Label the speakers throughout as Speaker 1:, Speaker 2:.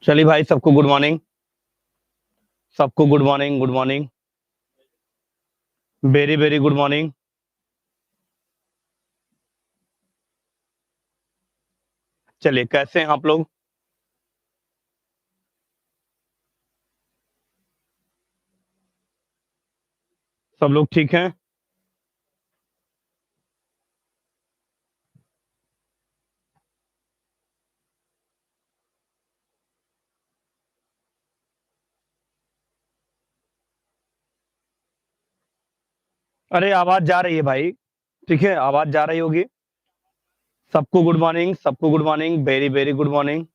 Speaker 1: चलिए भाई, सबको गुड मॉर्निंग। सबको good morning, good morning, very very good morning. चलिए, कैसे हैं आप लोग? सब लोग ठीक हैं? अरे, आवाज जा रही है भाई। ठीक है, आवाज जा रही होगी। सबको गुड मॉर्निंग, सबको good morning, very very good morning.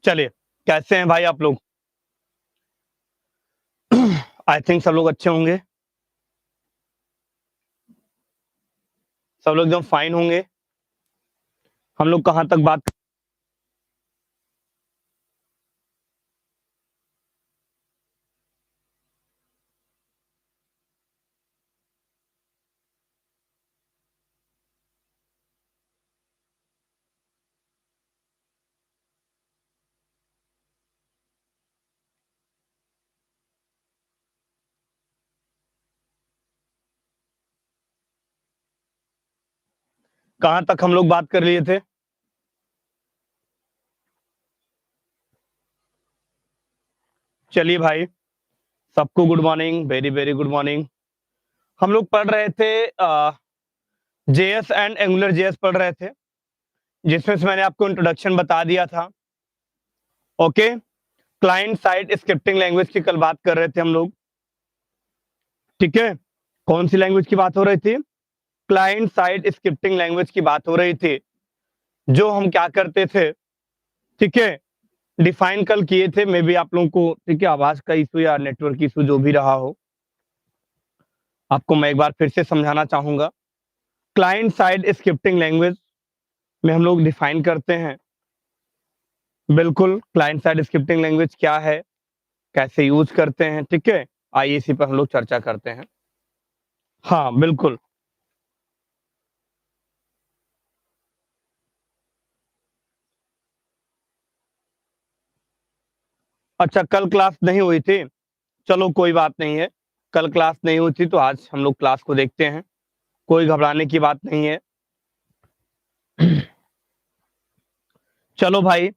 Speaker 1: चलिए, कैसे हैं भाई आप लोग? आई थिंक सब लोग अच्छे होंगे। सब लोग एकदम फाइन होंगे। हम लोग कहाँ तक बात कहाँ तक हम लोग बात कर लिए थे? चलिए भाई, सबको good morning, very very good morning. हम लोग पढ़ रहे थे जेएस एंड एंगुलर जेएस पढ़ रहे थे, जिसमें से मैंने आपको इंट्रोडक्शन बता दिया था। Okay, client side scripting language की कल बात कर रहे थे हम लोग। ठीक है, कौन सी लैंग्वेज की बात हो रही थी? क्लाइंट साइड स्क्रिप्टिंग लैंग्वेज की बात हो रही थी, जो हम क्या करते थे। ठीक है, डिफाइन कल किए थे। मे बी आप लोगों को, ठीक है, आवाज का इशू या नेटवर्क इशू जो भी रहा हो, आपको मैं एक बार फिर से समझाना चाहूंगा। क्लाइंट साइड स्क्रिप्टिंग लैंग्वेज में हम लोग डिफाइन करते हैं, बिल्कुल, क्लाइंट साइड स्क्रिप्टिंग लैंग्वेज क्या है, कैसे यूज करते हैं। ठीक है, आइए इसी पर हम लोग चर्चा करते हैं। हाँ, बिल्कुल। अच्छा, कल क्लास नहीं हुई थी? चलो कोई बात नहीं है। कल क्लास नहीं हुई थी तो आज हम लोग क्लास को देखते हैं। कोई घबराने की बात नहीं है। चलो भाई,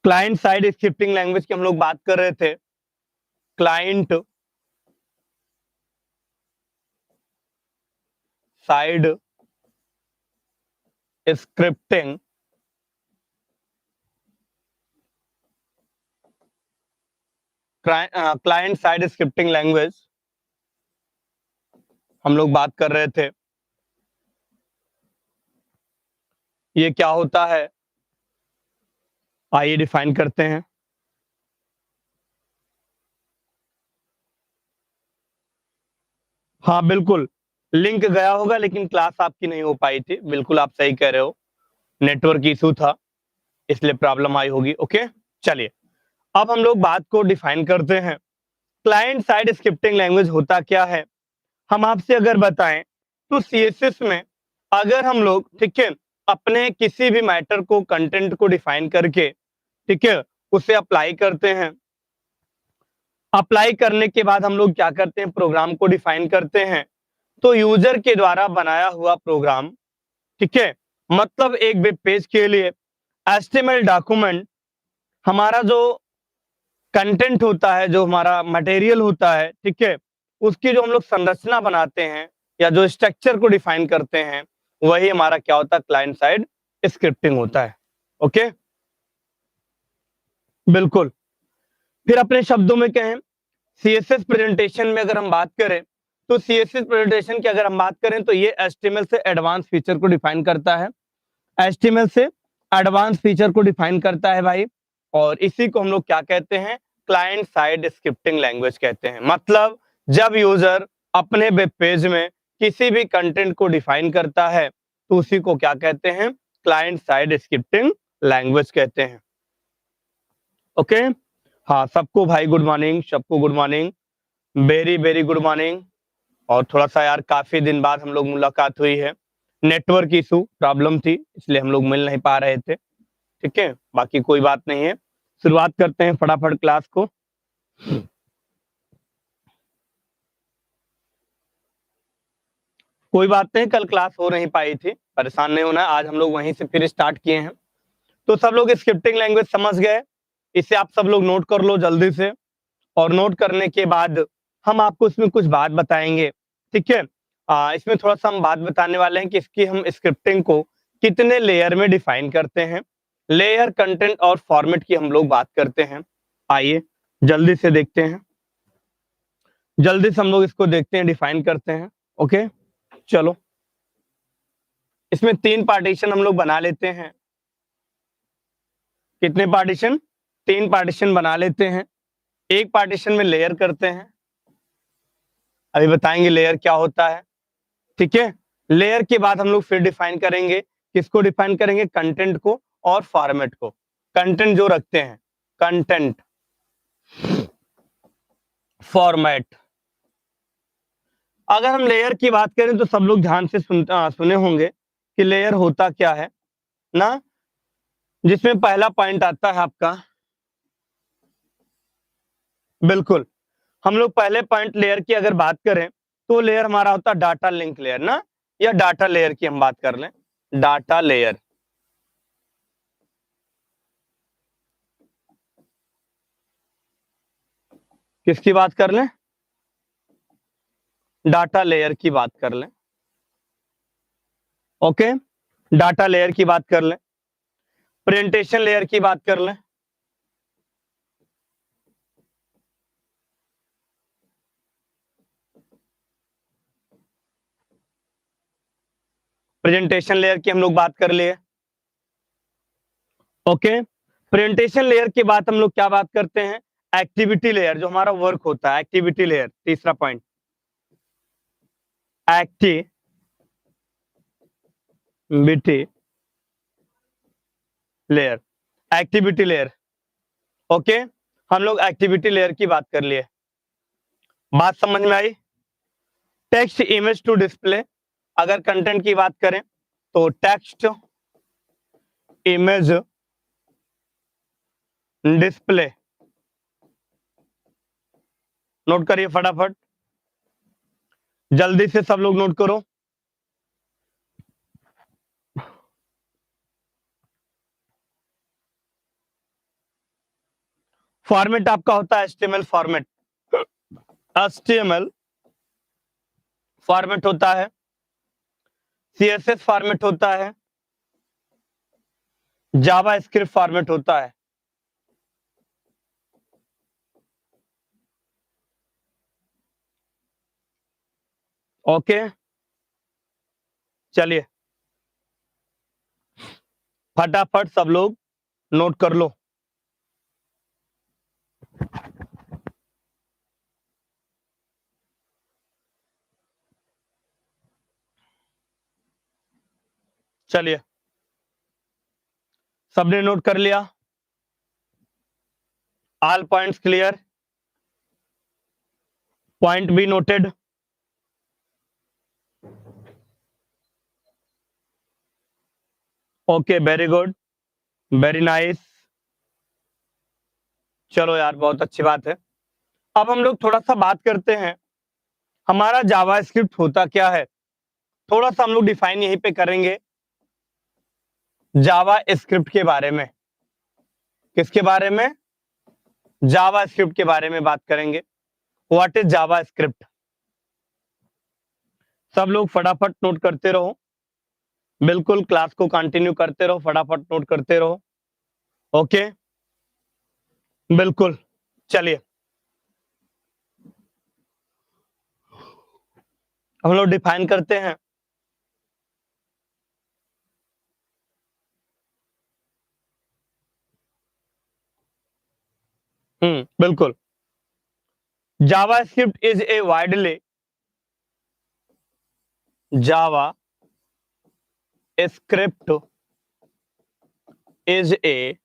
Speaker 1: क्लाइंट साइड स्क्रिप्टिंग लैंग्वेज की हम लोग बात कर रहे थे। Client side scripting client side scripting language हम लोग बात कर रहे थे। ये क्या होता है, आइए डिफाइन करते हैं। हाँ बिल्कुल, लिंक गया होगा लेकिन क्लास आपकी नहीं हो पाई थी। बिल्कुल आप सही कह रहे हो, नेटवर्क इशू था इसलिए प्रॉब्लम आई होगी। ओके, चलिए अब हम लोग बात को डिफाइन करते हैं। क्लाइंट साइड स्क्रिप्टिंग लैंग्वेज होता क्या है, हम आपसे अगर बताएं तो सीएसएस में अगर हम लोग, ठीक है, अपने किसी भी मैटर को, कंटेंट को डिफाइन करके, ठीक है, उसे अप्लाई करते हैं। अप्लाई करने के बाद हम लोग क्या करते हैं, प्रोग्राम को डिफाइन करते हैं। तो यूजर के द्वारा बनाया हुआ प्रोग्राम, ठीक है, मतलब एक वेब पेज के लिए एचटीएमएल डॉक्यूमेंट, हमारा जो कंटेंट होता है, जो हमारा मटेरियल होता है, ठीक है, उसकी जो हम लोग संरचना बनाते हैं या जो स्ट्रक्चर को डिफाइन करते हैं, वही हमारा क्या होता है, क्लाइंट साइड स्क्रिप्टिंग होता है। ओके, बिल्कुल। फिर अपने शब्दों में कहें, सीएसएस प्रेजेंटेशन में अगर हम बात करें तो सीएसएस प्रेजेंटेशन की अगर हम बात करें तो ये एचटीएमएल से एडवांस फीचर को डिफाइन करता है। एचटीएमएल से एडवांस फीचर को डिफाइन करता है भाई, और इसी को हम लोग क्या कहते हैं, क्लाइंट साइड स्क्रिप्टिंग लैंग्वेज कहते हैं। मतलब जब यूजर अपने वेब पेज में किसी भी कंटेंट को डिफाइन करता है तो उसी को क्या कहते हैं, क्लाइंट साइड स्क्रिप्टिंग लैंग्वेज कहते हैं। ओके, हाँ, सबको भाई गुड मॉर्निंग, सबको good morning, very very good morning. और थोड़ा सा यार, काफी दिन बाद हम लोग मुलाकात हुई है, नेटवर्क इशू प्रॉब्लम थी, इसलिए हम लोग मिल नहीं पा रहे थे। ठीक है, बाकी कोई बात नहीं है। शुरुआत करते हैं फटाफट क्लास को। कोई बात नहीं, कल क्लास हो नहीं पाई थी, परेशान नहीं होना, आज हम लोग वहीं से फिर स्टार्ट किए हैं। तो सब लोग स्क्रिप्टिंग लैंग्वेज समझ गए, इसे आप सब लोग नोट कर लो जल्दी से, और नोट करने के बाद हम आपको इसमें कुछ बात बताएंगे। ठीक है, इसमें थोड़ा सा हम बात बताने वाले हैं कि इसकी हम स्क्रिप्टिंग को कितने लेयर में डिफाइन करते हैं। लेयर, कंटेंट और फॉर्मेट की हम लोग बात करते हैं। आइए जल्दी से देखते हैं, जल्दी से हम लोग इसको देखते हैं, डिफाइन करते हैं। ओके, चलो इसमें 3 पार्टीशन हम लोग बना लेते हैं। कितने पार्टीशन? 3 पार्टीशन बना लेते हैं। एक पार्टीशन में लेयर करते हैं, अभी बताएंगे लेयर क्या होता है। ठीक है, लेयर के बाद हम लोग फिर डिफाइन करेंगे, किसको डिफाइन करेंगे? कंटेंट को और फॉर्मेट को। कंटेंट जो रखते हैं, कंटेंट, फॉर्मेट। अगर हम लेयर की बात करें तो सब लोग ध्यान से सुने होंगे कि लेयर होता क्या है ना, जिसमें पहला पॉइंट आता है आपका, बिल्कुल, हम लोग पहले पॉइंट लेयर की अगर बात करें तो लेयर हमारा होता है डाटा लिंक लेयर ना, या डाटा लेयर की हम बात कर लें, डाटा लेयर। किसकी बात कर लें? डाटा लेयर की बात कर लें। ओके, डाटा लेयर की बात कर लें, प्रेजेंटेशन लेयर की बात कर लें, प्रेजेंटेशन लेयर की हम लोग बात कर लिए। ओके, प्रेजेंटेशन लेयर के बाद हम लोग क्या बात करते हैं? एक्टिविटी लेयर, जो हमारा वर्क होता है, एक्टिविटी लेयर, तीसरा point, activity layer, activity layer. Okay, हम लोग एक्टिविटी लेयर की बात कर लिए, बात समझ में आई? टेक्स्ट इमेज टू डिस्प्ले, अगर कंटेंट की बात करें तो टेक्स्ट इमेज डिस्प्ले, नोट करिए फटाफट, जल्दी से सब लोग नोट करो। फॉर्मेट आपका होता है एचटीएमएल फॉर्मेट, एचटीएमएल फॉर्मेट होता है, सीएसएस फॉर्मेट होता है, जावा स्क्रिप्ट फॉर्मेट होता है। ओके, चलिए फटाफट सब लोग नोट कर लो। चलिए, सबने नोट कर लिया? All points clear? Point be noted? Okay, very good, very nice. चलो यार, बहुत अच्छी बात है। अब हम लोग थोड़ा सा बात करते हैं, हमारा जावा स्क्रिप्ट होता क्या है, थोड़ा सा हम लोग डिफाइन यहीं पे करेंगे, जावा स्क्रिप्ट के बारे में। किसके बारे में? जावा स्क्रिप्ट के बारे में बात करेंगे। What is Java script? सब लोग फटाफट नोट करते रहो, बिल्कुल क्लास को कंटिन्यू करते रहो, फटाफट नोट करते रहो। ओके, बिल्कुल, चलिए हम लोग डिफाइन करते हैं। बिल्कुल, JavaScript is a widely, JavaScript is a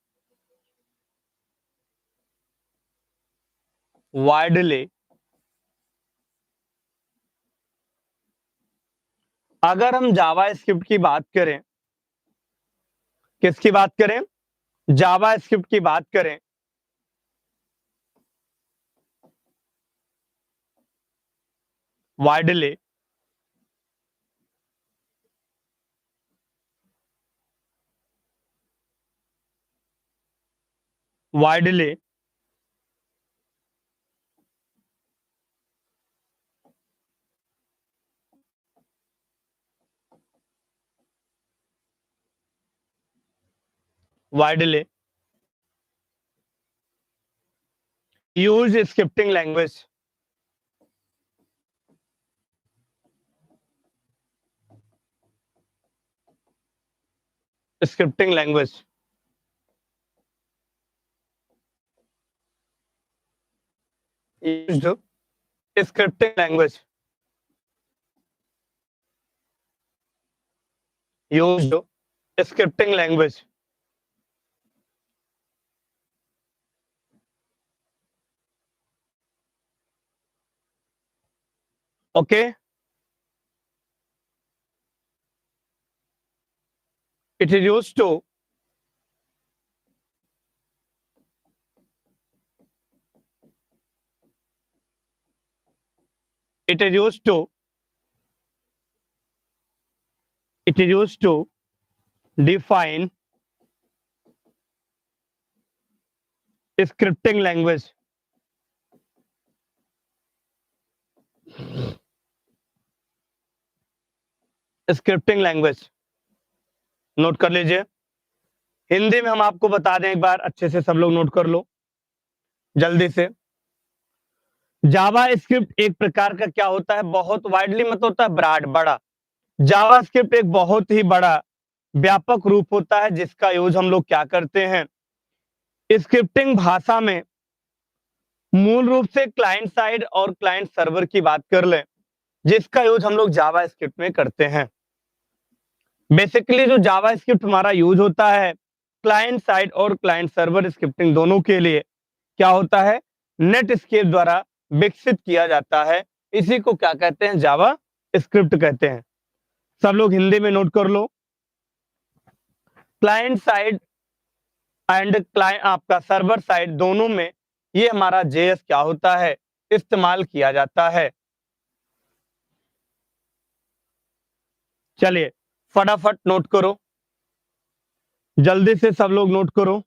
Speaker 1: widely अगर हम जावा स्क्रिप्ट की बात करें, किसकी बात करें, जावा स्क्रिप्ट की बात करें, widely widely widely use scripting language, scripting language used scripting language used scripting language okay, it is used to it is used to it is used to define scripting language, scripting language note कर लीजिए। हिंदी में हम आपको बता दें एक बार, अच्छे से सब लोग नोट कर लो जल्दी से। जावा स्क्रिप्ट एक प्रकार का क्या होता है, बहुत वाइडली मत होता है, ब्रॉड बड़ा। जावा स्क्रिप्ट एक बहुत ही बड़ा व्यापक रूप होता है जिसका यूज हम लोग क्या करते हैं, स्क्रिप्टिंग भाषा में मूल रूप से क्लाइंट साइड और क्लाइंट सर्वर की बात कर लें, जिसका यूज हम लोग जावा स्क्रिप्ट में करते हैं। बेसिकली जो जावा स्क्रिप्ट हमारा यूज होता है क्लाइंट साइड और क्लाइंट सर्वर स्क्रिप्टिंग दोनों के लिए, क्या होता है, नेटस्केप द्वारा विकसित किया जाता है। इसी को क्या कहते हैं, जावा स्क्रिप्ट कहते हैं। सब लोग हिंदी में नोट कर लो। क्लाइंट साइड एंड क्लाइंट आपका सर्वर साइड दोनों में ये हमारा जेएस क्या होता है, इस्तेमाल किया जाता है। चलिए फटाफट नोट करो, जल्दी से सब लोग नोट करो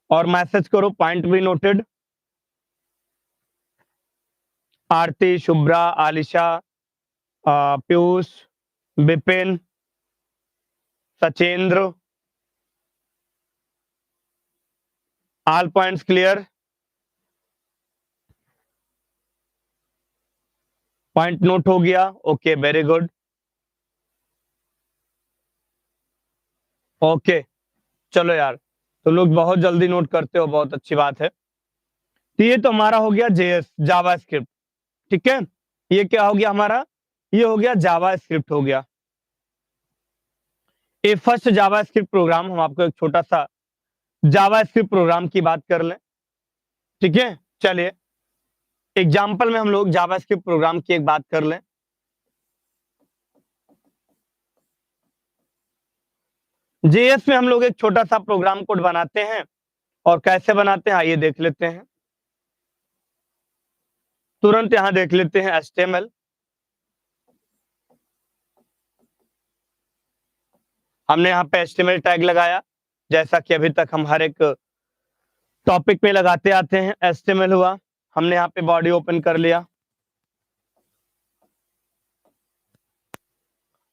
Speaker 1: और मैसेज करो, पॉइंट भी noted. Aarti, Shubhra, Alisha, Piyush, Vipin, Sachendra, all points clear, point note हो गया, ओके वेरी गुड, ओके। चलो यार, तो लोग बहुत जल्दी नोट करते हो, बहुत अच्छी बात है। तो ये तो हमारा हो गया जेएस, जावा स्क्रिप्ट, ठीक है। ये क्या हो गया हमारा, ये हो गया जावा स्क्रिप्ट हो गया। ये फर्स्ट जावा स्क्रिप्ट प्रोग्राम, हम आपको एक छोटा सा जावा स्क्रिप्ट प्रोग्राम की बात कर लें, ठीक है। चलिए एग्जाम्पल में हम लोग जावा स्क्रिप्ट प्रोग्राम की एक बात कर लें। जेएस में हम लोग एक छोटा सा प्रोग्राम कोड बनाते हैं, और कैसे बनाते हैं आइए देख लेते हैं। तुरंत यहां देख लेते हैं HTML। हमने यहाँ पे HTML टैग लगाया, जैसा कि अभी तक हम हर एक टॉपिक में लगाते आते हैं। HTML हुआ, हमने यहाँ पे बॉडी ओपन कर लिया,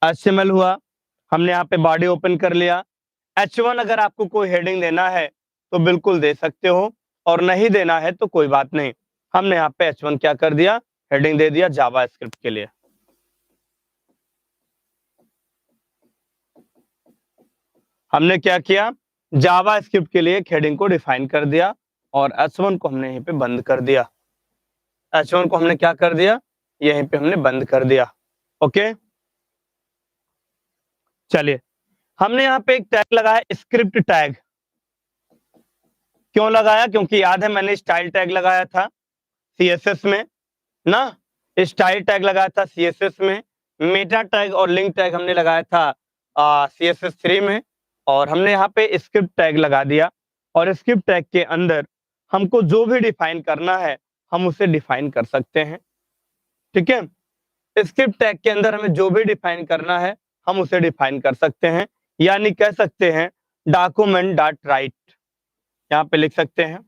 Speaker 1: HTML हुआ, हमने यहाँ पे बॉडी ओपन कर लिया। H1 अगर आपको कोई हेडिंग देना है तो बिल्कुल दे सकते हो, और नहीं देना है तो कोई बात नहीं। हमने यहाँ पे H1 क्या कर दिया, हेडिंग दे दिया जावा स्क्रिप्ट के लिए। हमने क्या किया, जावा स्क्रिप्ट के लिए एक हेडिंग को डिफाइन कर दिया, और H1 को हमने यहीं पे बंद कर दिया। H1 को हमने क्या कर दिया, यहीं पे हमने बंद कर दिया, ओके। चलिए हमने यहाँ पे एक टैग लगाया, स्क्रिप्ट टैग। क्यों लगाया, क्योंकि याद है मैंने स्टाइल टैग लगाया था CSS में ना, स्टाइल टैग लगाया था CSS में, मेटा टैग और लिंक टैग हमने लगाया था CSS3 में, और हमने यहाँ पे स्क्रिप्ट टैग लगा दिया, और स्क्रिप्ट टैग के अंदर हमको जो भी डिफाइन करना है हम उसे डिफाइन कर सकते हैं। ठीक है, स्क्रिप्ट टैग के अंदर हमें जो भी डिफाइन करना है हम उसे डिफाइन कर सकते हैं, यानी कह सकते हैं डॉक्यूमेंट डॉट राइट, यहाँ पे लिख सकते हैं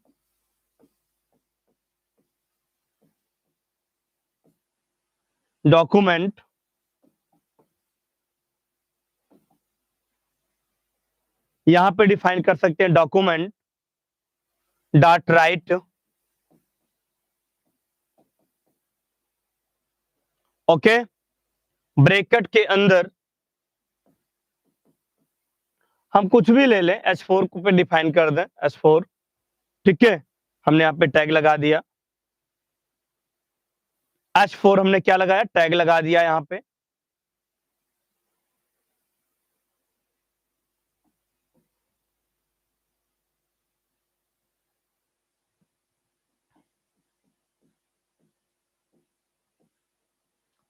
Speaker 1: डॉक्यूमेंट यहाँ पे डिफाइन कर सकते हैं document dot right. Okay, bracket के अंदर हम कुछ भी ले लें, H4 को पे डिफाइन कर दें H4। ठीक है, हमने यहाँ पे टैग लगा दिया, H4 हमने क्या लगाया, टैग लगा दिया यहाँ पे।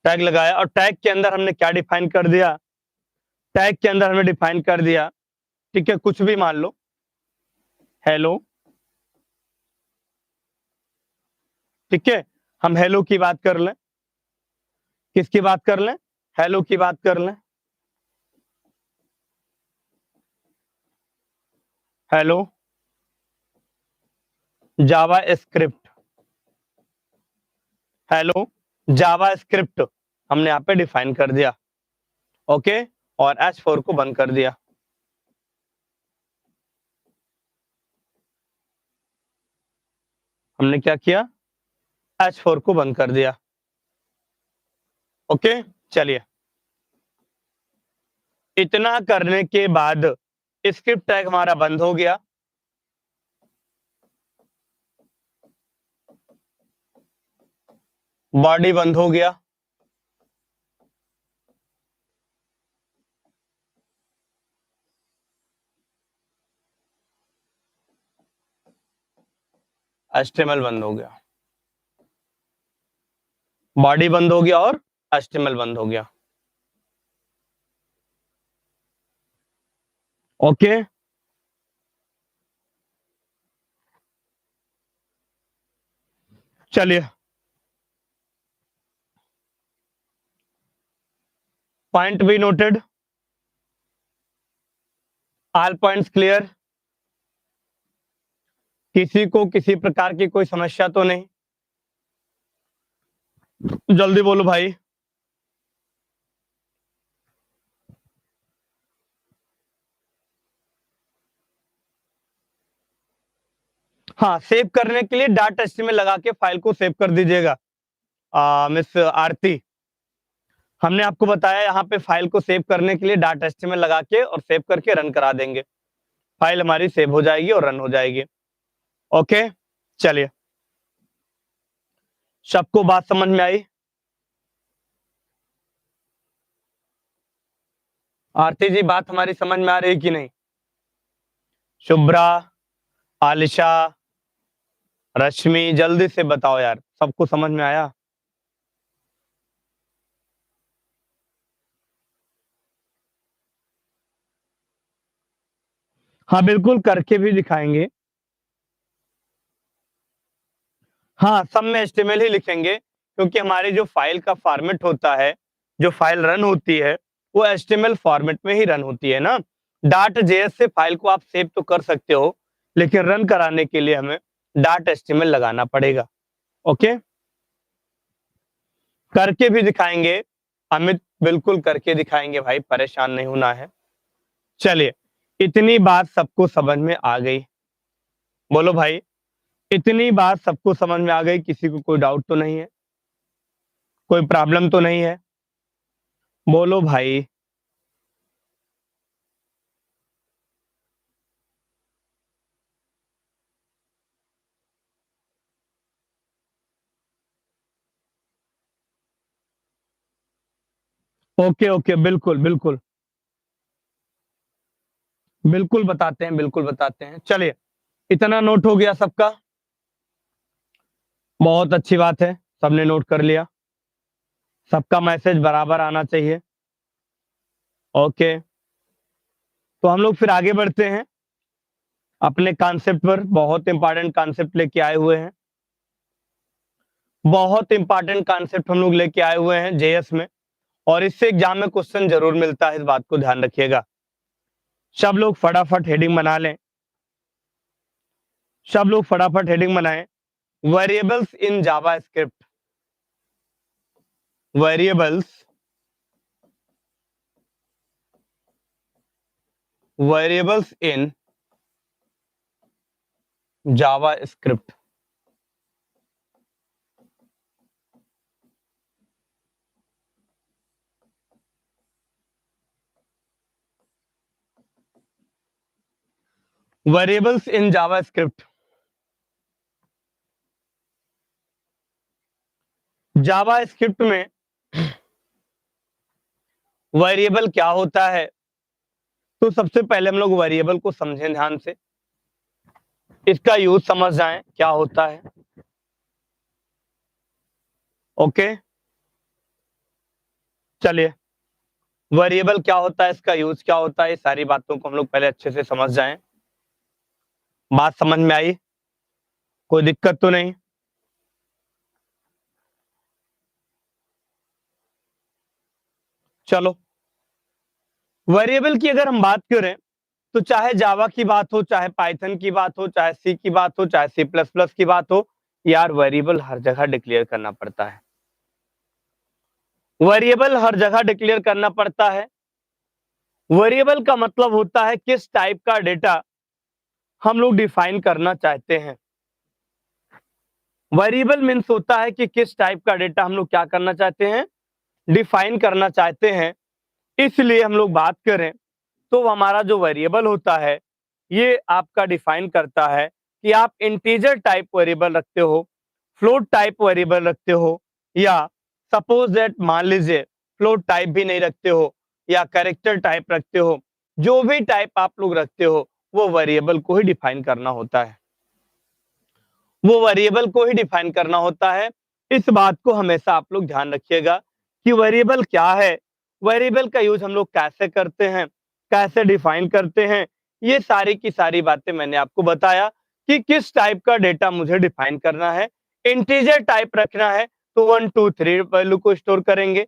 Speaker 1: टैग लगाया, और टैग के अंदर हमने क्या डिफाइन कर दिया, टैग के अंदर हमने डिफाइन कर दिया, ठीक है, कुछ भी मान लो, हेलो। ठीक है, हम हेलो की बात कर लें, किसकी बात कर लें, हेलो की बात कर लें, हेलो जावा स्क्रिप्ट, हेलो जावा स्क्रिप्ट हमने यहाँ पे डिफाइन कर दिया। ओके, और H4 को बंद कर दिया। हमने क्या किया, H4 को बंद कर दिया। ओके, चलिए, इतना करने के बाद स्क्रिप्ट टैग हमारा बंद हो गया, बॉडी बंद हो गया, HTML बंद हो गया, बॉडी बंद हो गया और HTML बंद हो गया। ओके, चलिए, point be noted, all points clear, किसी को किसी प्रकार की कोई समस्या तो नहीं, जल्दी बोलो भाई। हाँ, सेव करने के लिए डॉट एचटीएमएल लगा के फाइल को सेव कर दीजिएगा। मिस आरती, हमने आपको बताया यहाँ पे फाइल को सेव करने के लिए डॉट एचटीएमएल लगा के और सेव करके रन करा देंगे, फाइल हमारी सेव हो जाएगी और रन हो जाएगी। ओके, चलिए, सबको बात समझ में आई? आरती जी, बात हमारी समझ में आ रही है कि नहीं? शुभ्रा, आलिशा, रश्मि, जल्दी से बताओ यार, सबको समझ में आया? हाँ बिल्कुल, करके भी दिखाएंगे। हाँ, सब में HTML ही लिखेंगे, क्योंकि हमारी जो फाइल का फॉर्मेट होता है, जो फाइल रन होती है वो HTML फॉर्मेट में ही रन होती है ना। .js से फाइल को आप सेव तो कर सकते हो, लेकिन रन कराने के लिए हमें .html लगाना पड़ेगा। ओके, करके भी दिखाएंगे अमित, बिल्कुल करके दिखाएंगे भाई, परेशान नहीं होना है। चलिए, इतनी बात सबको समझ में आ गई? बोलो भाई, इतनी बात सबको समझ में आ गई? किसी को कोई डाउट तो नहीं है, कोई प्रॉब्लम तो नहीं है? बोलो भाई। ओके ओके, बिल्कुल बिल्कुल बिल्कुल बताते हैं, बिल्कुल बताते हैं। चलिए, इतना नोट हो गया सबका? बहुत अच्छी बात है, सबने नोट कर लिया। सबका मैसेज बराबर आना चाहिए। ओके, तो हम लोग फिर आगे बढ़ते हैं अपने कॉन्सेप्ट पर। बहुत इंपॉर्टेंट कॉन्सेप्ट लेके आए हुए हैं, बहुत इंपॉर्टेंट कॉन्सेप्ट हम लोग लेके आए हुए हैं जेएस में, और इससे एग्जाम में क्वेश्चन जरूर मिलता है, इस बात को ध्यान रखिएगा। सब लोग फटाफट हेडिंग बना लें, सब लोग फटाफट हेडिंग बनाएं। Variables in JavaScript, variables, variables in JavaScript. Variables in JavaScript, JavaScript में वेरिएबल क्या होता है, तो सबसे पहले हम लोग वेरिएबल को समझें ध्यान से, इसका यूज समझ जाएं क्या होता है। ओके, चलिए, वेरिएबल क्या होता है, इसका यूज क्या होता है, ये सारी बातों को हम लोग पहले अच्छे से समझ जाएं। बात समझ में आई? कोई दिक्कत तो नहीं? चलो, वेरिएबल की अगर हम बात करें तो चाहे जावा की बात हो, चाहे पाइथन की बात हो, चाहे सी की बात हो, चाहे सी प्लस प्लस की बात हो, यार वेरिएबल हर जगह डिक्लेयर करना पड़ता है। वेरिएबल हर जगह डिक्लेयर करना पड़ता है। वेरिएबल का मतलब होता है किस टाइप का डेटा हम लोग डिफाइन करना चाहते हैं। वेरिएबल मीन्स होता है कि किस टाइप का डेटा हम लोग क्या करना चाहते हैं, डिफाइन करना चाहते हैं। इसलिए हम लोग बात करें तो हमारा जो वेरिएबल होता है ये आपका डिफाइन करता है कि आप इंटीजर टाइप वेरिएबल रखते हो, फ्लोट टाइप वेरिएबल रखते हो, या सपोज दैट मान लीजिए फ्लोट टाइप भी नहीं रखते हो या कैरेक्टर टाइप रखते हो, जो भी टाइप आप लोग रखते हो वो वेरिएबल को ही डिफाइन करना होता है, वो वेरिएबल को ही डिफाइन करना होता है। इस बात को हमेशा आप लोग ध्यान रखिएगा कि वेरिएबल क्या है, वेरिएबल का यूज हम लोग कैसे करते हैं, कैसे डिफाइन करते हैं। ये सारी की सारी बातें मैंने आपको बताया कि किस टाइप का डेटा मुझे डिफाइन करना है। इंटीजर टाइप रखना है तो 1 2 3 वैल्यू को स्टोर करेंगे।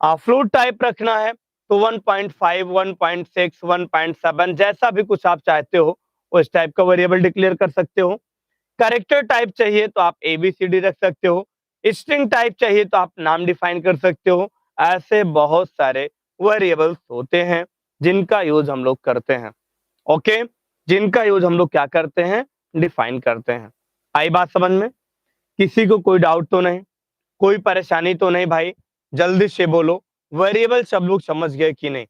Speaker 1: फ्लोट टाइप रखना है तो 1.5 1.6 1.7 जैसा भी कुछ आप चाहते हो उस टाइप का वेरिएबल डिक्लेयर कर सकते हो। कैरेक्टर टाइप चाहिए तो आप एबीसीडी रख सकते हो। स्ट्रिंग टाइप चाहिए तो आप नाम डिफाइन कर सकते हो। ऐसे बहुत सारे वेरिएबल्स होते हैं जिनका यूज हम लोग करते हैं। ओके, जिनका यूज हम लोग क्या करते हैं, डिफाइन करते हैं। आई बात समझ में? किसी को कोई डाउट तो नहीं, कोई परेशानी तो नहीं भाई? जल्दी से बोलो, वेरिएबल सब लोग समझ गए कि नहीं?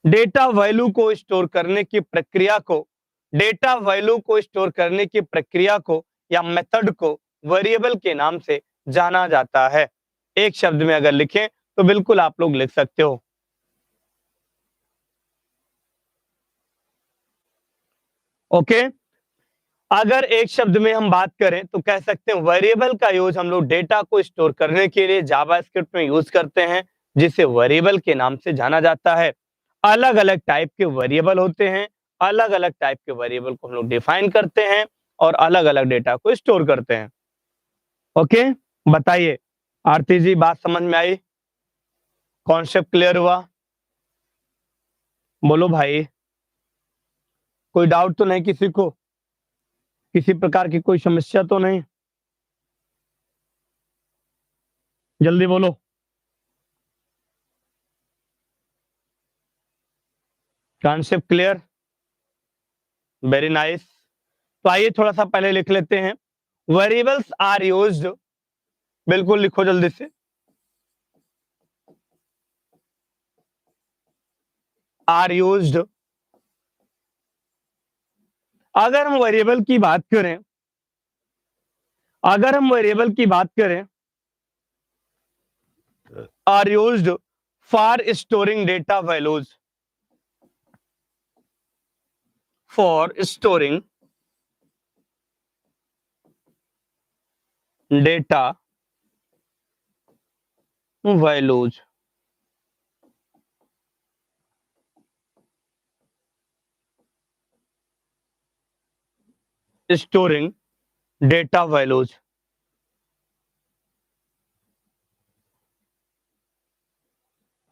Speaker 1: डेटा वैल्यू को स्टोर करने की प्रक्रिया को, डेटा वैल्यू को स्टोर करने की प्रक्रिया को या मेथड को वेरिएबल के नाम से जाना जाता है। एक शब्द में अगर लिखें तो बिल्कुल आप लोग लिख सकते हो। ओके, अगर एक शब्द में हम बात करें तो कह सकते हैं वेरिएबल का यूज हम लोग डेटा को स्टोर करने के लिए जावास्क्रिप्ट में यूज करते हैं, जिसे वेरिएबल के नाम से जाना जाता है। अलग अलग टाइप के वेरिएबल होते हैं, अलग अलग टाइप के वेरिएबल को हम लोग डिफाइन करते हैं और अलग अलग डेटा को स्टोर करते हैं। ओके, बताइए आरती जी, बात समझ में आई? कॉन्सेप्ट क्लियर हुआ? बोलो भाई, कोई डाउट तो नहीं किसी को? किसी प्रकार की कोई समस्या तो नहीं? जल्दी बोलो। Concept clear? Very nice. तो आइए थोड़ा सा पहले लिख लेते हैं। वेरिएबल्स आर यूज्ड, बिल्कुल लिखो जल्दी से। आर यूज्ड, अगर हम वेरिएबल की बात करें, अगर हम वेरिएबल की बात करें, are used for storing data values, for storing data values. Storing data values.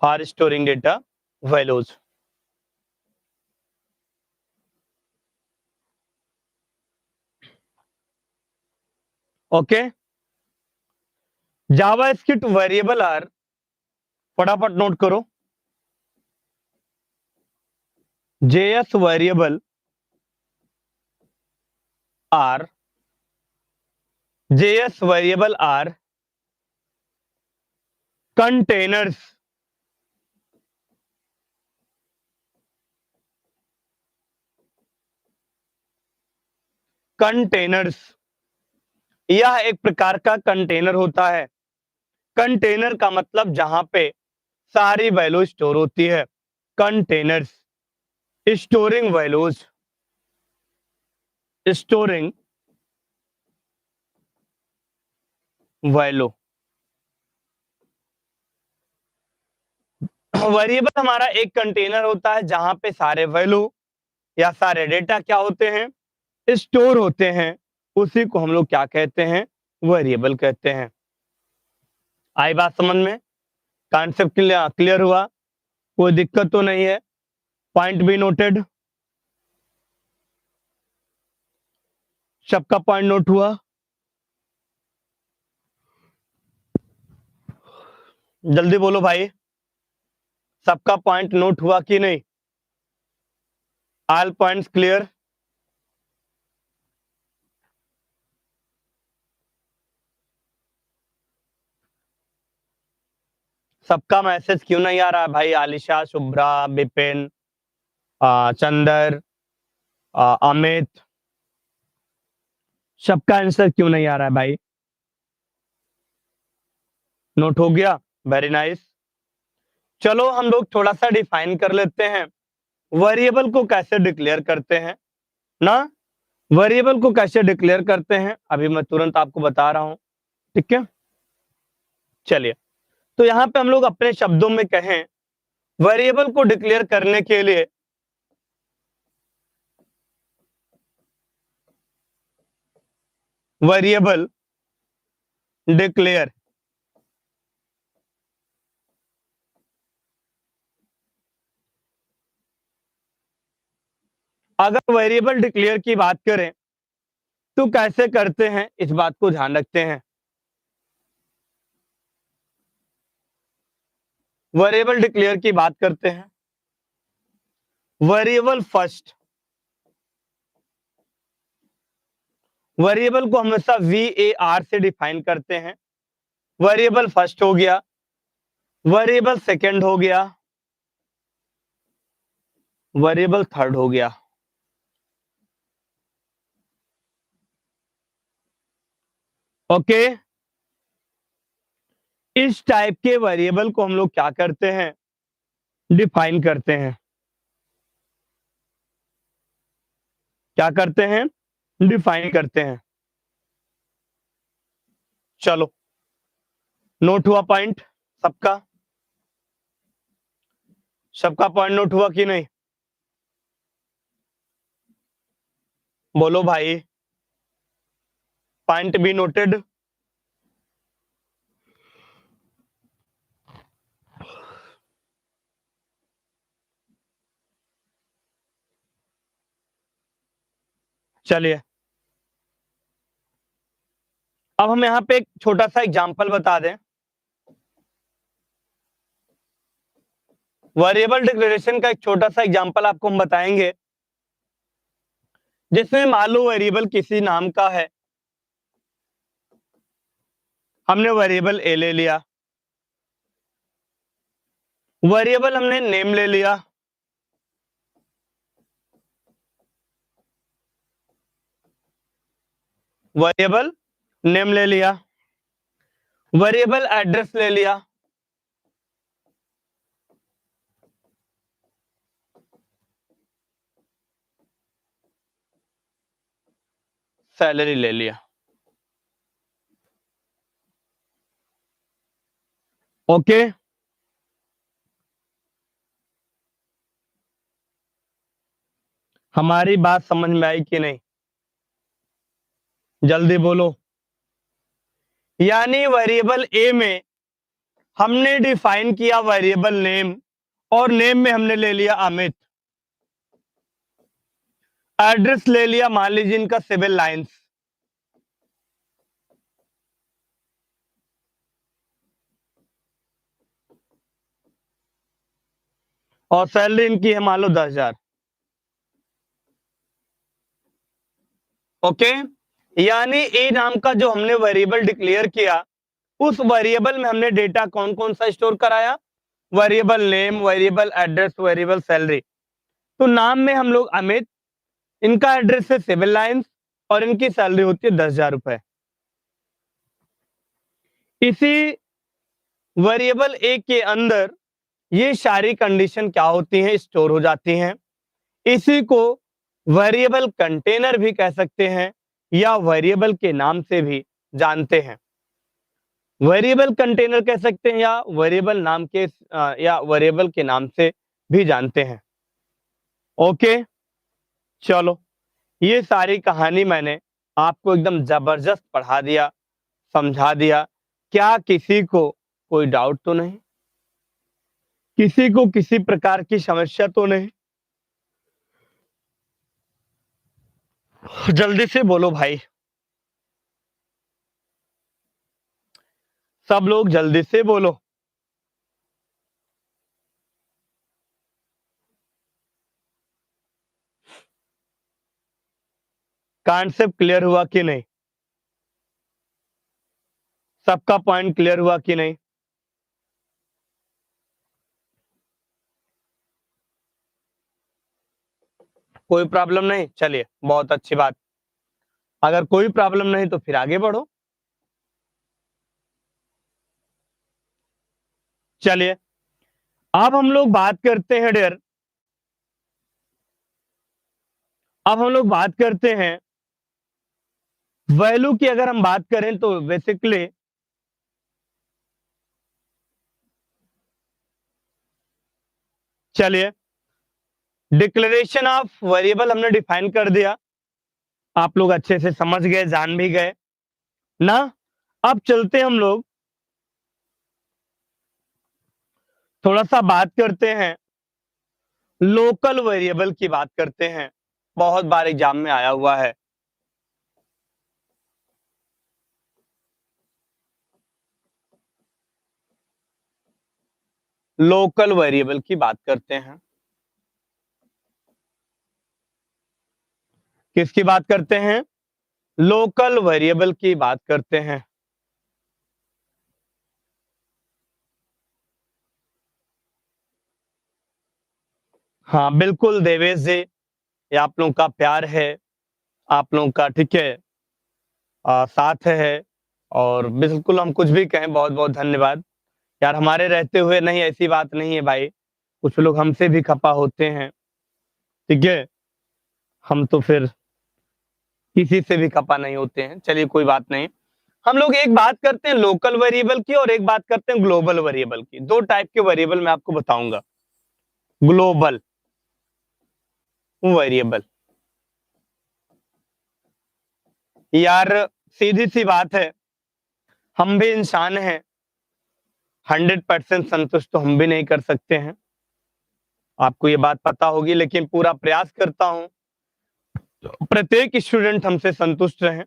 Speaker 1: Are storing data values. Okay, JavaScript variable are, फटाफट नोट करो। JS variable are, JS variable are containers, containers. यह एक प्रकार का container होता है। Container का मतलब जहां पे सारी वैल्यू स्टोर होती है। Containers, storing values, storing value. Variable हमारा एक कंटेनर होता है जहां पे सारे वैल्यू या सारे डेटा क्या होते हैं, स्टोर होते हैं। उसी को हम लोग क्या कहते हैं, वेरिएबल कहते हैं। आई बात समझ में? कॉन्सेप्ट क्लियर हुआ? कोई दिक्कत तो नहीं है? पॉइंट भी नोटेड? सबका पॉइंट नोट हुआ? जल्दी बोलो भाई, सबका पॉइंट नोट हुआ कि नहीं? All points clear? सबका मैसेज क्यों नहीं आ रहा है भाई? आलिशा, शुभ्रा, विपिन, चंदर, अमित, सबका आंसर क्यों नहीं आ रहा है भाई? नोट हो गया? Very nice. चलो हम लोग थोड़ा सा डिफाइन कर लेते हैं, वेरिएबल को कैसे डिक्लेयर करते हैं ना। वेरिएबल को कैसे डिक्लेयर करते हैं अभी मैं तुरंत आपको बता रहा हूं, ठीक है? चलिए, तो यहां पे हम लोग अपने शब्दों में कहें, वेरिएबल को डिक्लेयर करने के लिए वेरिएबल डिक्लेयर, अगर वेरिएबल डिक्लेयर की बात करें तो कैसे करते हैं, इस बात को ध्यान रखते हैं। वेरिएबल डिक्लेयर की बात करते हैं। वेरिएबल फर्स्ट, वेरिएबल को हमेशा VAR से डिफाइन करते हैं। वेरिएबल फर्स्ट हो गया, वेरिएबल सेकंड हो गया, वेरिएबल थर्ड हो गया। ओके, इस टाइप के वेरिएबल को हम लोग क्या करते हैं, डिफाइन करते हैं। क्या करते हैं, डिफाइन करते हैं। चलो, नोट हुआ पॉइंट सबका? सबका पॉइंट नोट हुआ कि नहीं? बोलो भाई, पॉइंट भी नोटेड? चलिए, अब हम यहाँ पे एक छोटा सा एग्जांपल बता दें। वेरिएबल डिक्लेरेशन का एक छोटा सा एग्जांपल आपको हम बताएंगे, जिसमें मान लो वेरिएबल किसी नाम का है। हमने वेरिएबल ए ले लिया, वेरिएबल हमने नेम ले लिया, वेरिएबल नेम ले लिया, वेरिएबल एड्रेस ले लिया, सैलरी ले लिया। ओके, हमारी बात समझ में आई कि नहीं? जल्दी बोलो। यानी वेरिएबल ए में हमने डिफाइन किया वेरिएबल नेम, और नेम में हमने ले लिया अमित। एड्रेस ले लिया मान लीजिए इनका सिविल लाइंस, और सैलरी इनकी है मान लो 10,000। ओके, यानी ए नाम का जो हमने वेरिएबल डिक्लेयर किया, उस वेरिएबल में हमने डेटा कौन कौन सा स्टोर कराया? Variable name, variable address, variable salary. तो नाम में हम लोग अमित, इनका एड्रेस है सिविल लाइंस, और इनकी सैलरी होती है 10,000 रुपए। इसी वेरिएबल ए के अंदर ये सारी कंडीशन क्या होती हैं? स्टोर हो जाती हैं। इसी को वेरिएबल कंटेनर भी कह सकते हैं, या वेरिएबल के नाम से भी जानते हैं। वेरिएबल कंटेनर कह सकते हैं, या वेरिएबल नाम के या वेरिएबल के नाम से भी जानते हैं। ओके, चलो, ये सारी कहानी मैंने आपको एकदम जबरदस्त पढ़ा दिया, समझा दिया। क्या किसी को कोई डाउट तो नहीं? किसी को किसी प्रकार की समस्या तो नहीं? जल्दी से बोलो भाई, सब लोग जल्दी से बोलो। कॉन्सेप्ट क्लियर हुआ कि नहीं? सबका पॉइंट क्लियर हुआ कि नहीं? कोई प्रॉब्लम नहीं? चलिए, बहुत अच्छी बात। अगर कोई प्रॉब्लम नहीं तो फिर आगे बढ़ो। चलिए, अब हम लोग बात करते हैं डियर, अब हम लोग बात करते हैं वैल्यू की। अगर हम बात करें तो बेसिकली चलिए, डिक्लेरेशन ऑफ वेरिएबल हमने डिफाइन कर दिया, आप लोग अच्छे से समझ गए, जान भी गए ना। अब चलते हम लोग थोड़ा सा बात करते हैं, लोकल वेरिएबल की बात करते हैं। बहुत बार एग्जाम में आया हुआ है। लोकल वेरिएबल की बात करते हैं। किसकी बात करते हैं? लोकल वेरिएबल की बात करते हैं। हाँ बिल्कुल देवेश जी, ये आप लोगों का प्यार है, आप लोगों का ठीक है साथ है, और बिल्कुल हम कुछ भी कहें बहुत बहुत धन्यवाद यार। हमारे रहते हुए नहीं, ऐसी बात नहीं है भाई, कुछ लोग हमसे भी खफा होते हैं, ठीक है। हम तो फिर किसी से भी खफा नहीं होते हैं। चलिए कोई बात नहीं, हम लोग एक बात करते हैं लोकल वेरिएबल की, और एक बात करते हैं ग्लोबल वेरिएबल की। दो टाइप के वेरिएबल मैं आपको बताऊंगा। ग्लोबल वेरिएबल, यार सीधी सी बात है, हम भी इंसान हैं, 100% संतुष्ट तो हम भी नहीं कर सकते हैं, आपको ये बात पता होगी। लेकिन पूरा प्रयास करता हूं प्रत्येक स्टूडेंट हमसे संतुष्ट रहे,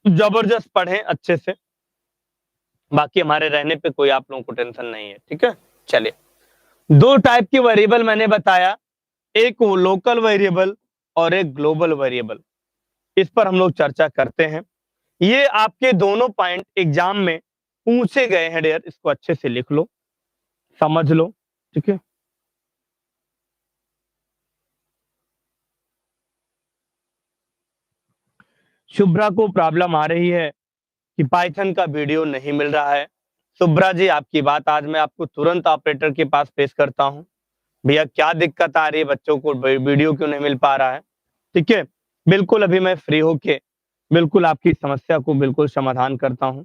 Speaker 1: जबरदस्त पढ़ें अच्छे से। बाकी हमारे रहने पे कोई आप लोगों को टेंशन नहीं है, ठीक है। चलिए, दो टाइप की वेरिएबल मैंने बताया, एक लोकल वेरिएबल और एक ग्लोबल वेरिएबल। इस पर हम लोग चर्चा करते हैं। ये आपके दोनों पॉइंट एग्जाम में पूछे गए हैं डियर, इसको अच्छे से लिख लो, समझ लो, ठीक है। शुभ्रा को प्रॉब्लम आ रही है कि पाइथन का वीडियो नहीं मिल रहा है। शुभ्रा जी, आपकी बात आज मैं आपको तुरंत ऑपरेटर के पास पेश करता हूं। भैया क्या दिक्कत आ रही है, बच्चों को वीडियो क्यों नहीं मिल पा रहा है, ठीक है। बिल्कुल अभी मैं फ्री होके बिल्कुल आपकी समस्या को बिल्कुल समाधान करता हूं।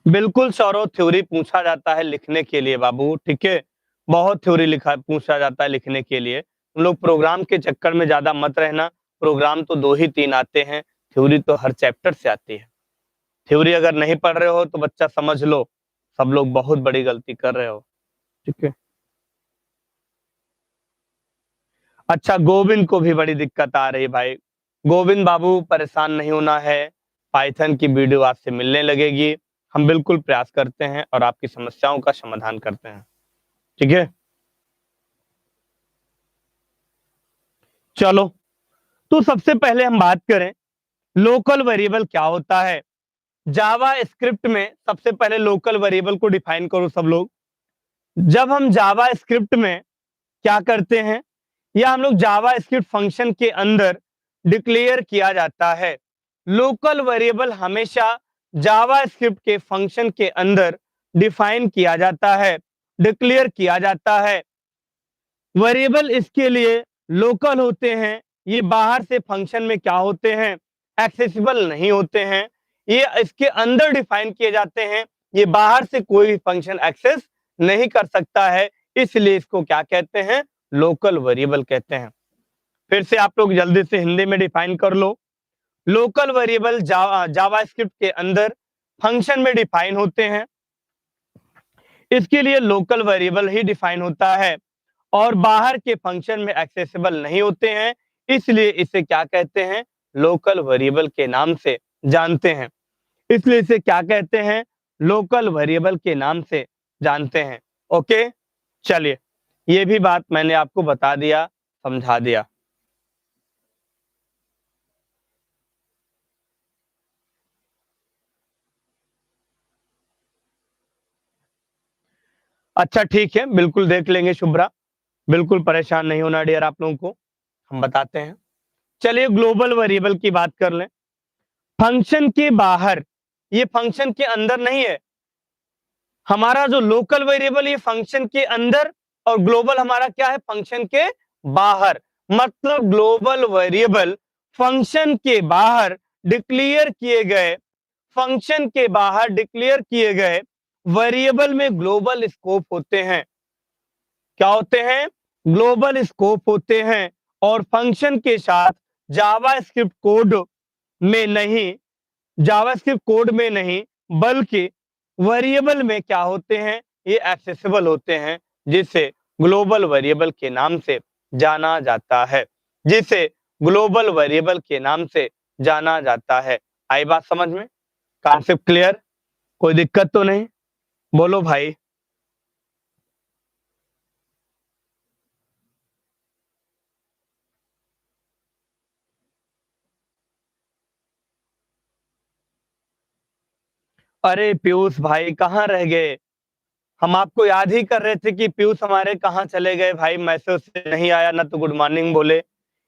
Speaker 1: बिल्कुल सौरव, थ्योरी पूछा जाता है लिखने के लिए बाबू, ठीक है? बहुत थ्योरी लिखा पूछा जाता है लिखने के लिए। तुम लोग प्रोग्राम के चक्कर में ज़्यादा मत रहना, प्रोग्राम तो 2 ही 3 आते हैं, थ्योरी तो हर चैप्टर से आती है। थ्योरी अगर नहीं पढ़ रहे हो तो बच्चा समझ लो, सब लोग बहुत बड़ी गलती कर रहे हो, ठीक है? अच्छा, गोविंद को भी बड़ी दिक्कत आ रही है भाई। गोविंद बाबू परेशान नहीं होना है, पाइथन की वीडियो आपसे मिलने लगेगी। हम बिल्कुल प्रयास करते हैं और आपकी समस्याओं का समाधान करते हैं, ठीक है? चलो, तो सबसे पहले हम बात करें लोकल वेरिएबल क्या होता है। जावा स्क्रिप्ट में सबसे पहले लोकल वेरिएबल को डिफाइन करो सब लोग। जब हम जावा स्क्रिप्ट में क्या करते हैं, या हम लोग जावा स्क्रिप्ट फंक्शन के अंदर डिक्लेयर किया जाता है। लोकल वेरिएबल हमेशा जावा स्क्रिप्ट के फंक्शन के अंदर डिफाइन किया जाता है, डिक्लेयर किया जाता है। वेरिएबल इसके लिए लोकल होते हैं, ये बाहर से फंक्शन में क्या होते हैं, एक्सेसिबल नहीं होते हैं, ये इसके अंदर डिफाइन किए जाते हैं, ये बाहर से कोई फंक्शन एक्सेस नहीं कर सकता है, इसलिए इसको क्या कहते हैं, लोकल वेरिएबल कहते हैं। फिर से आप लोग जल्दी से हिंदी में डिफाइन कर लो। लोकल वेरिएबल जावा स्क्रिप्ट के अंदर फंक्शन में डिफाइन होते हैं, इसके लिए लोकल वेरिएबल ही डिफाइन होता है और बाहर के फंक्शन में एक्सेसिबल नहीं होते हैं, इसलिए इसे क्या कहते हैं, लोकल वेरिएबल के नाम से जानते हैं। इसलिए इसे क्या कहते हैं, लोकल वेरिएबल के नाम से जानते हैं। ओके, चलिए, ये भी बात मैंने आपको बता दिया, समझा दिया। अच्छा ठीक है, बिल्कुल देख लेंगे शुभ्रा, बिल्कुल परेशान नहीं होना डियर आप लोगों को, हम बताते हैं। चलिए ग्लोबल वेरिएबल की बात कर लें। फंक्शन के बाहर, ये फंक्शन के अंदर नहीं है। हमारा जो लोकल वेरिएबल ये फंक्शन के अंदर और ग्लोबल हमारा क्या है, फंक्शन के बाहर। मतलब ग्लोबल वेरिएबल फंक्शन के बाहर डिक्लेयर किए गए, फंक्शन के बाहर डिक्लेयर किए गए वेरिएबल में ग्लोबल स्कोप होते हैं। क्या होते हैं, ग्लोबल स्कोप होते हैं और फंक्शन के साथ जावास्क्रिप्ट कोड में नहीं, जावास्क्रिप्ट कोड में नहीं बल्कि वेरिएबल में क्या होते हैं, ये एक्सेसिबल होते हैं, जिसे ग्लोबल वेरिएबल के नाम से जाना जाता है, जिसे ग्लोबल वेरिएबल के नाम से जाना जाता है। आई बात समझ में, कॉन्सेप्ट क्लियर, कोई दिक्कत तो नहीं, बोलो भाई। अरे पीयूष भाई कहाँ रह गए, हम आपको याद ही कर रहे थे कि पीयूष हमारे कहाँ चले गए भाई, मैसेज से नहीं आया ना तो गुड मॉर्निंग बोले,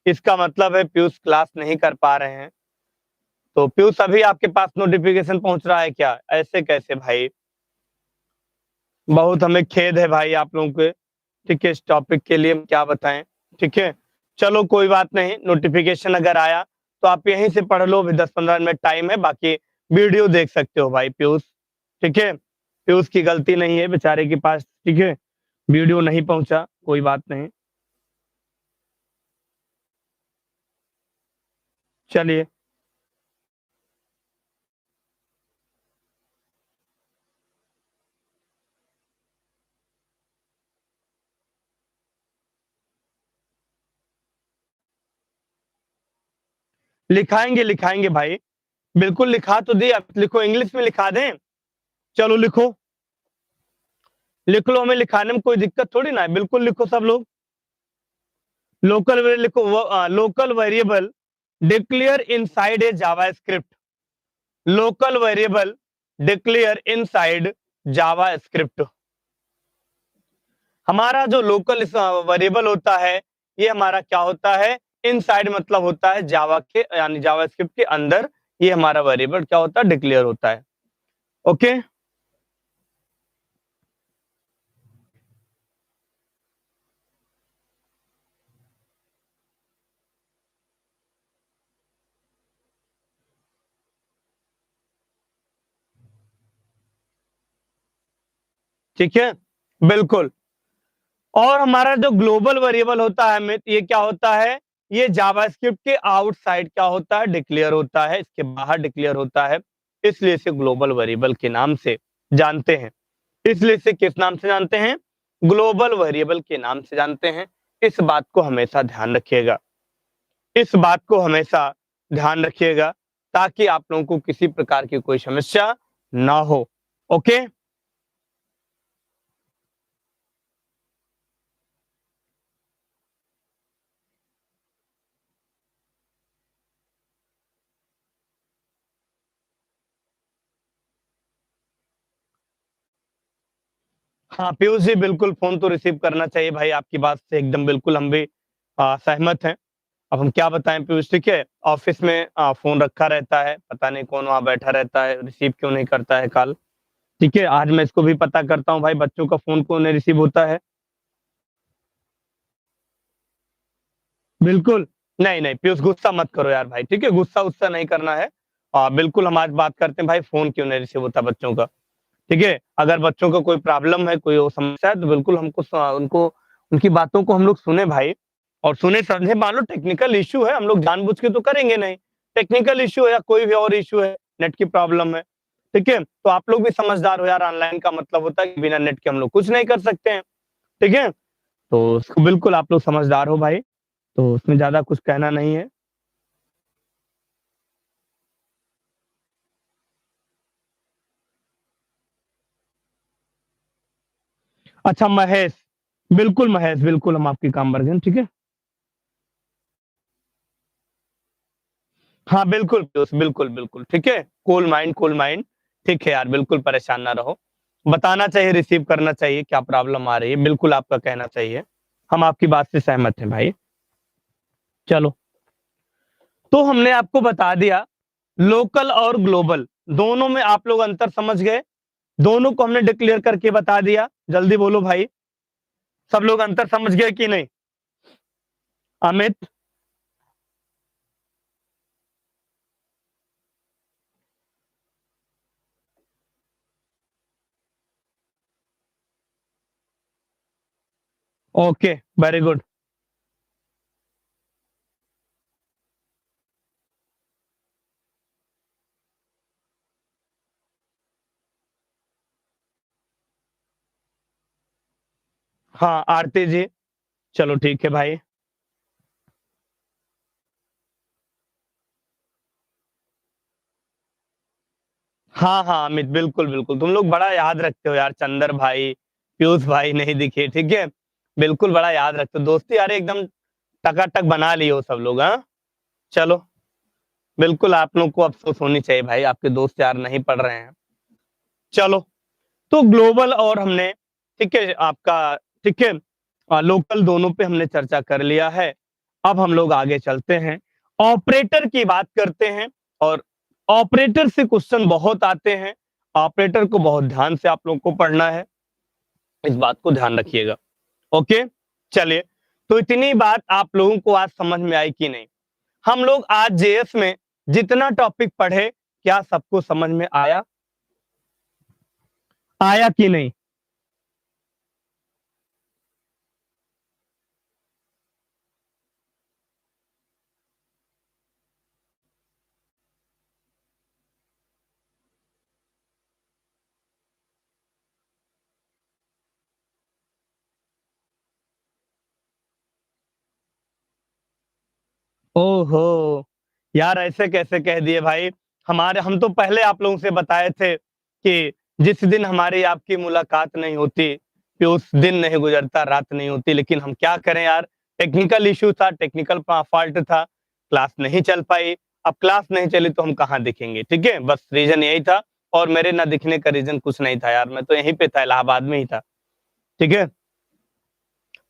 Speaker 1: इसका मतलब है पीयूष क्लास नहीं कर पा रहे हैं। तो पीयूष अभी आपके पास नोटिफिकेशन पहुंच रहा है क्या, ऐसे कैसे भाई, बहुत हमें खेद है भाई आप लोगों के, ठीक है? इस टॉपिक के लिए हम क्या बताएं, ठीक है? चलो कोई बात नहीं, नोटिफिकेशन अगर आया तो आप यहीं से पढ़ लो, अभी 10-15 मिनट टाइम है, बाकी वीडियो देख सकते हो भाई पीयूष, ठीक है? पीयूष की गलती नहीं है बेचारे के पास, ठीक है? वीडियो नहीं पहुंचा, कोई बात नहीं। चलिए, लिखाएंगे लिखाएंगे भाई, बिल्कुल लिखा तो दी, आप लिखो, इंग्लिश में लिखा दें, चलो लिखो, लिख लो, हमें लिखाने में कोई दिक्कत थोड़ी ना है, बिल्कुल लिखो सब लोग। लोकल वेरिएबल लिखो, local variable declare inside a Java script, local variable declare inside Java script. हमारा जो लोकल वेरिएबल होता है, ये हमारा क्या होता है, इनसाइड मतलब होता है जावा के, यानी जावा स्क्रिप्ट के अंदर ये हमारा वेरिएबल क्या होता है, डिक्लेयर होता है। ओके, ठीक है, बिल्कुल। और हमारा जो ग्लोबल वेरिएबल होता है अमित, ये क्या होता है? ये जावास्क्रिप्ट के आउटसाइड क्या होता है? डिक्लेयर होता है, इसके बाहर डिक्लेयर होता है, इसलिए इसे ग्लोबल वेरिएबल के नाम से जानते हैं। इसलिए इसे किस नाम से जानते हैं? ग्लोबल वेरिएबल के नाम से जानते हैं। इस बात को हमेशा ध्यान रखिएगा। इस बात को हमेशा ध्यान रखिएगा ताकि आप लोगों को किसी प्रकार की कोई समस्या ना हो। ओके? हाँ, पीयूष जी बिल्कुल फ़ोन तो रिसीव करना चाहिए भाई, आपकी बात से एकदम बिल्कुल हम भी सहमत हैं। अब हम क्या बताएँ पीयूष, ठीक है? ऑफ़िस में फ़ोन रखा रहता है, पता नहीं कौन वहाँ बैठा रहता है, रिसीव क्यों नहीं करता है कॉल, ठीक है? आज मैं इसको भी पता करता हूँ भाई, बच्चों का फ़ोन क्यों नहीं रिसीव होता है? बिल्कुल, नहीं, नहीं पीयूष गुस्सा मत करो यार भाई, ठीक है? गुस्सा-वुस्सा नहीं करना है। बिल्कुल हम आज बात करते हैं भाई, फ़ोन क्यों नहीं रिसीव होता बच्चों का? ठीक है? अगर बच्चों को कोई प्रॉब्लम है, कोई वो समस्या है तो बिल्कुल हमको उनको उनकी बातों को हम लोग सुने भाई और सुने-समझे। मान लो टेक्निकल इश्यू है, हम लोग जानबूझ के तो करेंगे नहीं। टेक्निकल इश्यू है या कोई भी और इश्यू है, नेट की प्रॉब्लम है, ठीक है? तो आप लोग भी समझदार हो यार, ऑनलाइन का मतलब होता है कि बिना नेट के हम लोग कुछ नहीं कर सकते हैं, ठीक है? तो उसको बिल्कुल आप लोग समझदार हो भाई, तो उसमें ज़्यादा कुछ कहना नहीं है। अच्छा महेश, बिल्कुल महेश, बिल्कुल हम आपकी काम वर्ज़न ठीक है? हाँ, बिल्कुल पीयूष, बिल्कुल, बिल्कुल, ठीक है? कूल माइंड, ठीक है यार, बिल्कुल परेशान ना रहो। बताना चाहिए, रिसीव करना चाहिए, क्या प्रॉब्लम आ रही है, बिल्कुल आपका कहना चाहिए। हम आपकी बात से सहमत हैं भाई। चलो, तो हमने आपको बता दिया, लोकल और ग्लोबल, दोनों में आप लोग अंतर समझ गए? दोनों को हमने डिक्लेयर करके बता दिया, जल्दी बोलो भाई, सब लोग अंतर समझ गए कि नहीं? अमित? Okay, very good. हाँ, आरती जी, चलो ठीक है भाई। हाँ, हाँ, अमित बिल्कुल, बिल्कुल। तुम लोग बड़ा याद रखते हो यार, चंदर भाई, पीयूष भाई नहीं दिखे, ठीक है? बिल्कुल बड़ा याद रखते हो। दोस्ती यार एकदम टकाटक बना लिए हो सब लोग, हाँ? चलो, बिल्कुल आप लोग को अफ़सोस होनी चाहिए भाई, आपके दोस्त यार नहीं पढ़ रहे हैं। चलो, तो ग्लोबल और हमने ठीक है, आपका ठीक है, लोकल दोनों पे हमने चर्चा कर लिया है। अब हम लोग आगे चलते हैं, ऑपरेटर की बात करते हैं और ऑपरेटर से क्वेश्चन बहुत आते हैं। ऑपरेटर को बहुत ध्यान से आप लोगों को पढ़ना है, इस बात को ध्यान रखिएगा। ओके? चलिए, तो इतनी बात आप लोगों को आज समझ में आई कि नहीं? हम लोग आज जेएस में जितना टॉपिक पढ़े, क्या सबको समझ में आया? आया कि नहीं? ओहो! यार ऐसे कैसे कह दिए भाई? हम तो पहले आप लोगों से बताए थे कि जिस दिन हमारी आपकी मुलाकात नहीं होती, कि उस दिन नहीं गुज़रता, रात नहीं होती, लेकिन हम क्या करें यार, टेक्निकल इश्यू था, टेक्निकल फ़ॉल्ट था, क्लास नहीं चल पाई। अब क्लास नहीं चली तो हम कहाँ दिखेंगे, ठीक है? बस रीज़न यही था और मेरे ना दिखने का रीज़न कुछ नहीं था यार, मैं तो यहीं पे था, इलाहाबाद में ही था, ठीक है?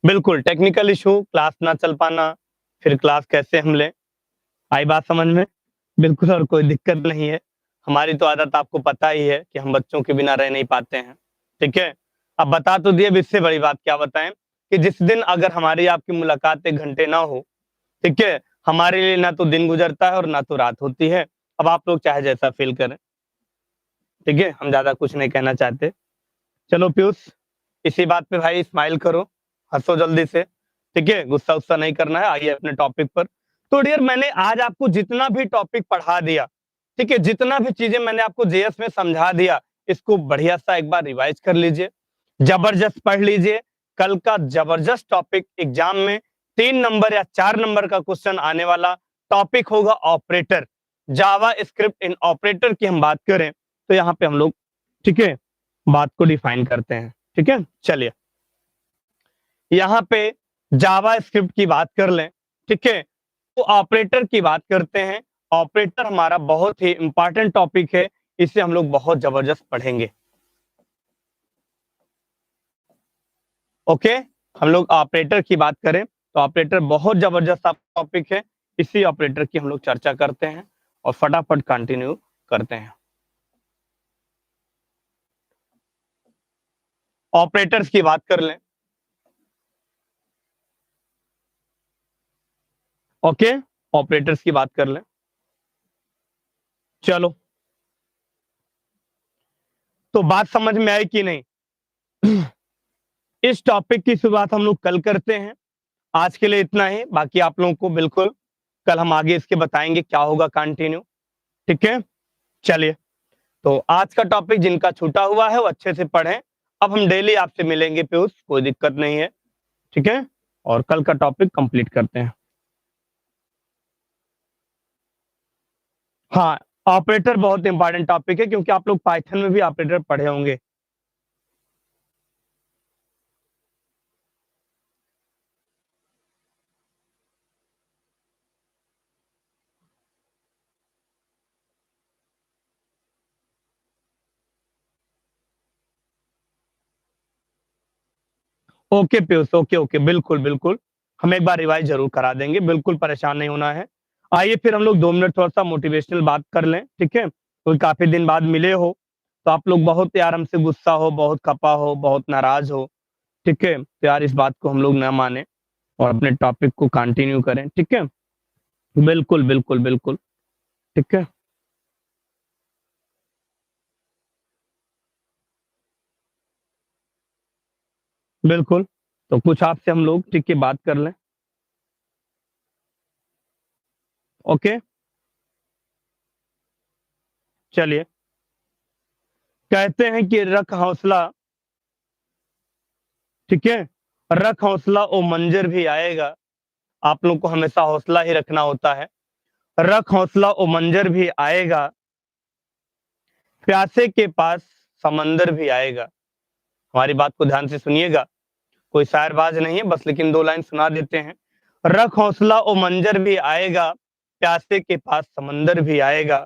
Speaker 1: बिल्कुल, टेक्निकल इश्यू, क्लास ना चल पाना, फिर क्लास कैसे हम लें? आई बात समझ में? बिल्कुल और कोई दिक्कत नहीं है। हमारी तो आदत आपको पता ही है कि हम बच्चों के बिना रह नहीं पाते हैं, ठीक है? अब बता तो दिए, अब इससे बड़ी बात क्या बताएँ कि जिस दिन अगर हमारी आपकी मुलाकात 1 घंटे ना हो, ठीक है? हमारे लिए ना तो दिन गुज़रता है और ना तो रात होती है। अब आप लोग चाहे जैसा फ़ील करें, ठीक है? हम ज़्यादा कुछ नहीं कहना चाहते। चलो पीयूष, इसी बात पे भाई स्माइल करो, हंसो जल्दी से, ठीक है, गुस्सा उस्सा नहीं करना है। आइए अपने टॉपिक पर। तो डियर, मैंने आज आपको जितना भी टॉपिक पढ़ा दिया, ठीक है, जितना भी चीजें मैंने आपको जेएस में समझा दिया, इसको बढ़िया सा एक बार रिवाइज कर लीजिए, जबरदस्त पढ़ लीजिए। कल का जबरदस्त टॉपिक एग्जाम में 3 नंबर या 4 नंबर का क्वेश्चन आने वाला टॉपिक होगा operator, Java script in operator की हम बात करें तो यहाँ पे हम लोग, ठीक है, बात को डिफाइन करते हैं। ठीक है, चलिए यहाँ पे जावा स्क्रिप्ट की बात कर लें, ठीक है, तो ऑपरेटर की बात करते हैं। ऑपरेटर हमारा बहुत ही इंपॉर्टेंट टॉपिक है, इसे हम लोग बहुत जबरदस्त पढ़ेंगे। ओके, हम लोग ऑपरेटर की बात करें तो ऑपरेटर बहुत जबरदस्त टॉपिक है, इसी ऑपरेटर की हम लोग चर्चा करते हैं और फटाफट कंटिन्यू करते हैं। ऑपरेटर्स की बात कर लें। ओके, ऑपरेटर्स की बात कर लें। चलो, तो बात समझ में आई कि नहीं? इस टॉपिक की शुरुआत हम लोग कल करते हैं। आज के लिए इतना ही, बाकी आप लोगों को बिल्कुल कल हम आगे इसके बताएंगे क्या होगा कंटिन्यू। ठीक है, चलिए, तो आज का टॉपिक जिनका छूटा हुआ है वो अच्छे से पढ़ें। अब हम डेली आपसे मिलेंगे पीयूष, कोई दिक्कत नहीं है, ठीक है, और कल का टॉपिक कंप्लीट करते हैं। हाँ, ऑपरेटर बहुत इंपॉर्टेंट टॉपिक है क्योंकि आप लोग पाइथन में भी ऑपरेटर पढ़े होंगे। ओके पीयूष, ओके ओके, बिल्कुल बिल्कुल, हम एक बार रिवाइज जरूर करा देंगे, बिल्कुल परेशान नहीं होना है। आइए फिर हम लोग 2 मिनट थोड़ा सा मोटिवेशनल बात कर लें, ठीक है, कोई काफी दिन बाद मिले हो तो आप लोग बहुत यार हमसे गुस्सा हो, बहुत खपा हो, बहुत नाराज हो, ठीक है, तो यार इस बात को हम लोग ना माने और अपने टॉपिक को कंटिन्यू करें। ठीक है, बिल्कुल बिल्कुल बिल्कुल, ठीक है, बिल्कुल। तो कुछ आपसे हम लोग ठीक है बात कर लें। ओके, चलिए, कहते हैं कि रख हौसला, ठीक है, रख हौसला ओ मंजर भी आएगा। आप लोग को हमेशा हौसला ही रखना होता है। रख हौसला ओ मंजर भी आएगा, प्यासे के पास समंदर भी आएगा। हमारी बात को ध्यान से सुनिएगा, कोई शायरबाज नहीं है, बस लेकिन 2 लाइन सुना देते हैं। रख हौसला ओ मंजर भी आएगा, प्यासे के पास समंदर भी आएगा।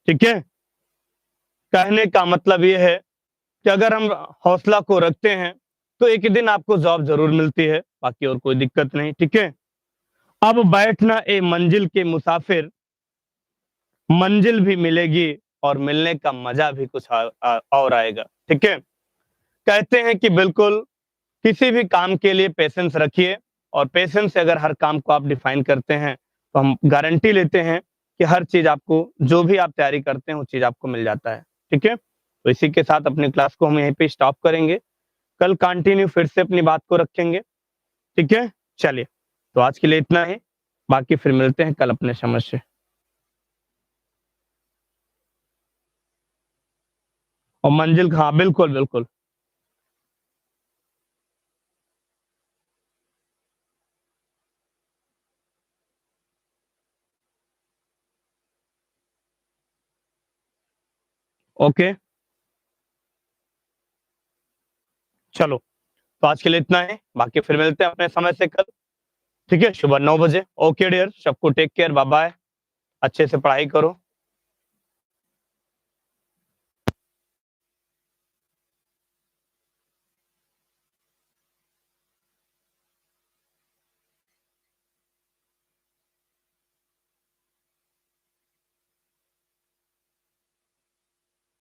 Speaker 1: ठीक है, कहने का मतलब ये है कि अगर हम हौसला को रखते हैं तो एक दिन आपको जॉब जरूर मिलती है, बाकी और कोई दिक्कत नहीं। ठीक है, अब बैठना ए मंजिल के मुसाफिर, मंजिल भी मिलेगी और मिलने का मजा भी कुछ और आएगा। ठीक है, कहते हैं कि बिल्कुल किसी भी काम के लिए पेशेंस रखिए और पेशेंस से अगर हर काम को आप डिफाइन करते हैं तो हम गारंटी लेते हैं कि हर चीज आपको, जो भी आप तैयारी करते हैं वो चीज आपको मिल जाता है। ठीक है, तो इसी के साथ अपनी क्लास को हम यहीं पे स्टॉप करेंगे, कल कंटिन्यू फिर से अपनी बात को रखेंगे। ठीक है, चलिए, तो आज के लिए इतना ही, बाकी फिर मिलते हैं कल अपने समझ से। और मंजिल, हाँ बिल्कुल बिल्कुल, ओके, चलो, तो आज के लिए इतना है, बाकी फिर मिलते हैं अपने समय से कल। ठीक है, सुबह 9 बजे। ओके डियर, सबको टेक केयर, बाय बाय, अच्छे से पढ़ाई करो।